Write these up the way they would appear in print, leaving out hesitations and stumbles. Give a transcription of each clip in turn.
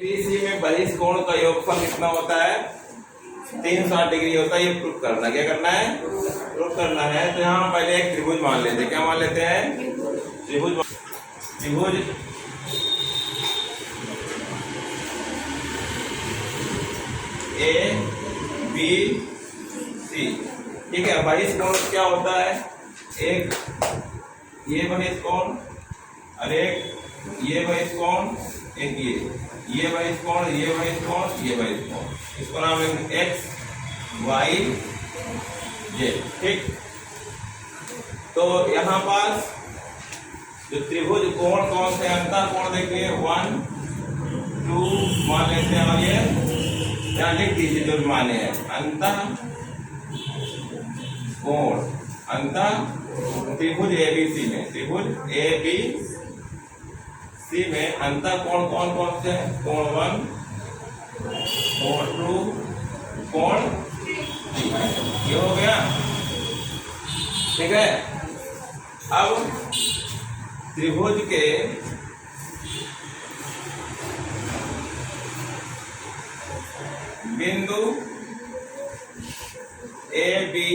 BC में बहिष कोण का योगफल कितना होता है? 360 डिग्री होता है। ये प्रूफ करना, क्या करना है? प्रूफ करना है। तो यहाँ पहले एक त्रिभुज मान लेते हैं। क्या मान लेते हैं? त्रिभुज। त्रिभुज ए बी सी, ठीक है। बहिष कोण क्या होता है? एक ये बहिष कोण और एक ये बहिष कोण, एक ये बहिष कोण, ये बहिष कोण, ये बहिष कोण। इसको नाम लेंगे एक्स वाई जेड, ठीक। तो यहाँ पास जो त्रिभुज कोण कौन से अंतः कोण देखिए 1 2 मान लेते हैं। और ये यहाँ लिख दीजिए जो माने हैं अंतः कोण, अंतः त्रिभुज एबीसी में, त्रिभुज एबीसी में अंतः कोण कौन कौन से हैं? कोण 1, कोण 2, कोण 3। ये हो गया, ठीक है। अब त्रिभुज के बिंदु ए बी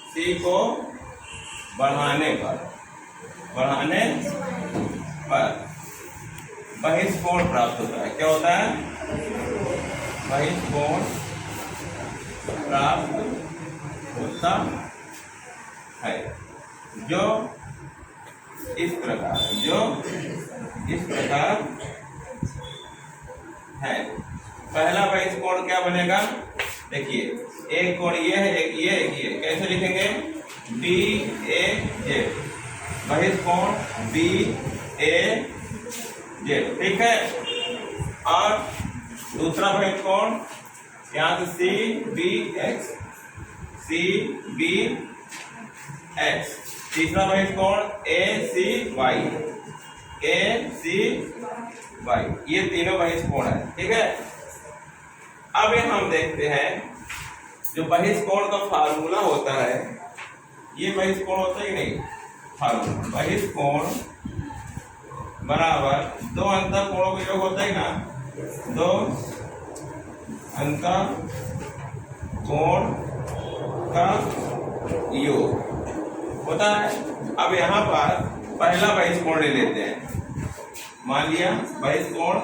सी को बढ़ाने पर बहिष कोण प्राप्त होता है। क्या होता है? बहिष कोण प्राप्त होता है, जो इस प्रकार है। पहला बहिष कोण क्या बनेगा? देखिए, एक कोण ये है, एक ये। कैसे लिखेंगे? बी ए जेड, बहिष कोण बी ए जेड, ठीक है। और दूसरा बहिष कोण यहाँ से C B X, C B X. तीसरा बहिष कोण ए सी वाई, ए सी वाई। ये तीनों बहिष कोण है, ठीक है। अब हम देखते हैं जो बहिष कोण का फार्मूला होता है, ये बहिष कोण होता है कि नहीं? फार्मूला बहिष कोण बराबर दो अंतः कोणों का योग होता है ना, दो अंतः कोण का योग होता है। अब यहाँ पर पहला बहिष कोण ले लेते हैं। मान लिया बहिष कोण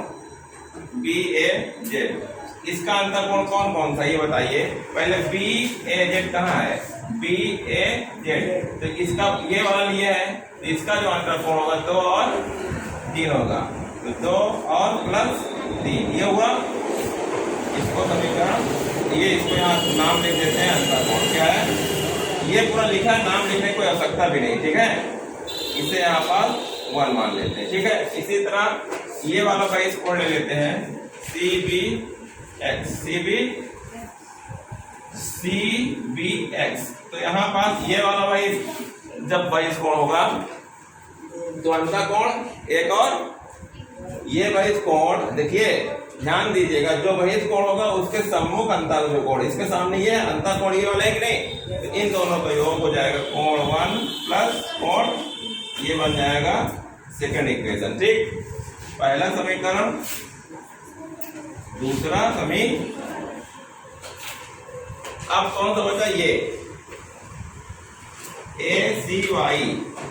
बी ए जेड, इसका अंतर कोण कौन कौन सा ये बताइए। पहले बी ए जेड कहाँ है? बी ए जेड, तो इसका ये वाला लिए है, तो इसका जो अंतर कोण होगा 2 और 3 होगा। तो 2 और प्लस 3 ये हुआ। इसको समीकरण, ये इसको यहाँ नाम लिख देते हैं अंतर कोण। क्या है? ये पूरा लिखा है, नाम लिखने की कोई आवश्यकता भी नहीं, ठीक है। इसे यहाँ पर 1 मान लेते हैं, ठीक है। इसी तरह ये वाला बहिष कोण ले लेते हैं C B X, C B X. तो यहाँ पास ये वाला बहिष जब बहिष कोण होगा तो अंतः कोण एक, और ये बहिष कोण देखिए ध्यान दीजिएगा, जो बहिष कोण होगा उसके सम्मुख अंतर जो कोण, इसके सामने ये अंतर कोण ये वाला है कि नहीं? तो इन दोनों का योग हो जाएगा कोण 1 प्लस कोण, ये बन जाएगा सेकंड इक्वेशन, ठीक। पहला समीकरण, दूसरा समीकरण। अब कौन सा बचा? ये ए सी वाई,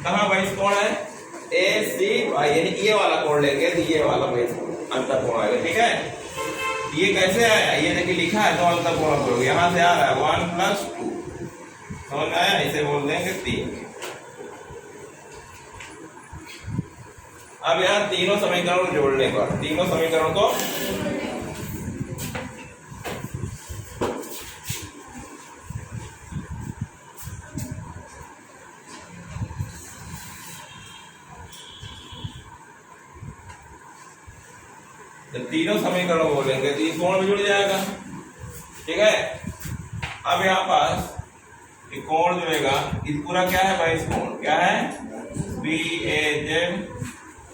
कहाँ बहिष कोण है? ए सी वाई, यानी ये वाला कोण लेंगे तो ये वाला बहिष अंतर कोण आएगा, ठीक है। ये कैसे आया? ये देखिए लिखा है दो अंतर कोण, यहाँ से आ रहा है 1 प्लस 2, समझ में आया? इसे बोल देंगे 3। अब यहाँ तीनों समीकरण जोड़ने पर, तीनों समीकरण को तो तीनों समीकरण बोलेंगे तो ये कोण भी जुड़ जाएगा, ठीक है। अब यहाँ पास ये कोण जुड़ेगा, इस पूरा क्या है? बहिष कोण क्या है? B A Z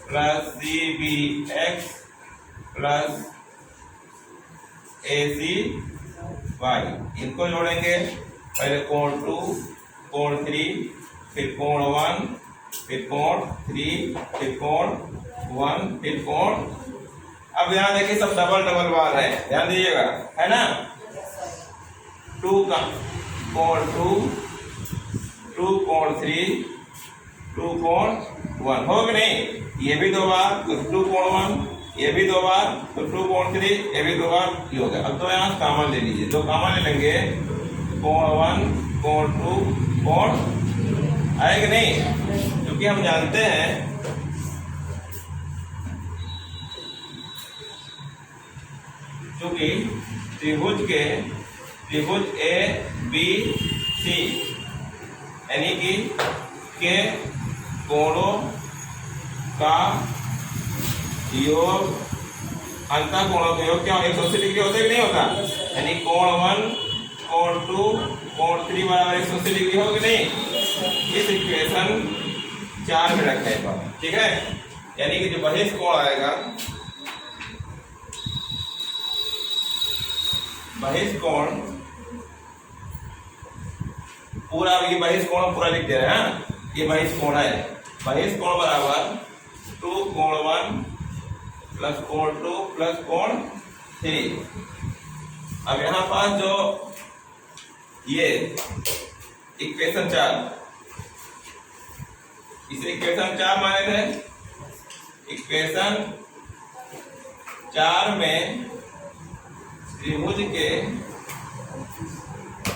plus C B X plus A C Y. इनको जोड़ेंगे, पहले कोण 2, कोण 3, फिर कोण 1, फिर कोण 3, फिर कोण 1, फिर कोण। अब यहाँ देखिए सब डबल डबल बार है, ध्यान दीजिएगा, है ना। 2 का कोण 2, 2 कोण 3, 2 कोण 1 हो कि नहीं। ये भी 2 बार तो 2 कोण 1, ये भी 2 बार तो 2 कोण 3, ये भी 2 बार, ये हो गया। अब तो यहाँ कॉमन ले लीजिए, जो कॉमन ले लेंगे कोण 1 कोण 2 कोण आए कि नहीं। क्योंकि हम जानते हैं क्योंकि त्रिभुज ए बी सी यानी कि के कोणों का योग, अंतः कोणों का योग क्या 180 डिग्री होता है कि नहीं होता। यानी कोण 1 कोण 2 कोण 3 बराबर 180 डिग्री हो कि नहीं। इस इक्वेशन 4 में रखने पर, ठीक है। यानी कि जो बहिष्ठ कोण आएगा, बहिष्ठ कोण पूरा, ये बहिष्ठ कोण पूरा लिख दे रहे हैं, ये बहिष्ठ कोण है। बहिष्ठ कोण बराबर 2 कोण 1 प्लस कोण 2 प्लस कोण 3। अब यहां पास जो ये इक्वेशन 4, इसे इक्वेशन 4 माने थे। इक्वेशन 4 में त्रिभुज के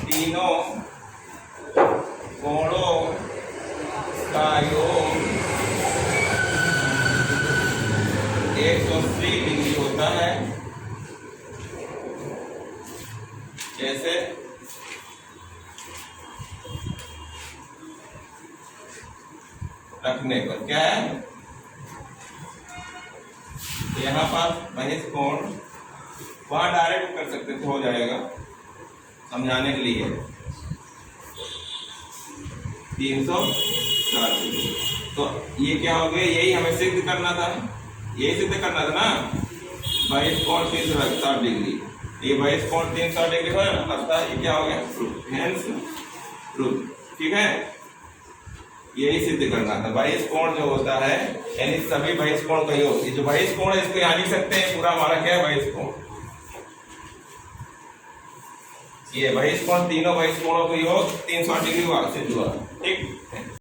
तीनों कोणों का योग 180 डिग्री होता है। जैसे रखने पर क्या है, यहाँ पर बहिष्ठ कोण वहां डायरेक्ट कर सकते थे, हो जाएगा समझाने के लिए 360 डिग्री। तो ये क्या हो गया, यही हमें सिद्ध करना था, यही सिद्ध करना था ना। बहिष्ठ कोण 360 डिग्री, ये बहिष्ठ कोण 360 डिग्री हो ना, ये क्या हो गया प्रूफ, ठीक है। यही सिद्ध करना था। बहिष्ठ कोण जो होता है यानी सभी बहिष्ठ कोण का योग, ये जो बहिष्ठ कोण है इसको यहाँ लिख सकते हैं, पूरा हमारा क्या है बहिष्ठ कोण। ये बहिष्ठ कोण, तीनों बहिष्ठ कोणों का योग 360 डिग्री से जुड़ा, ठीक।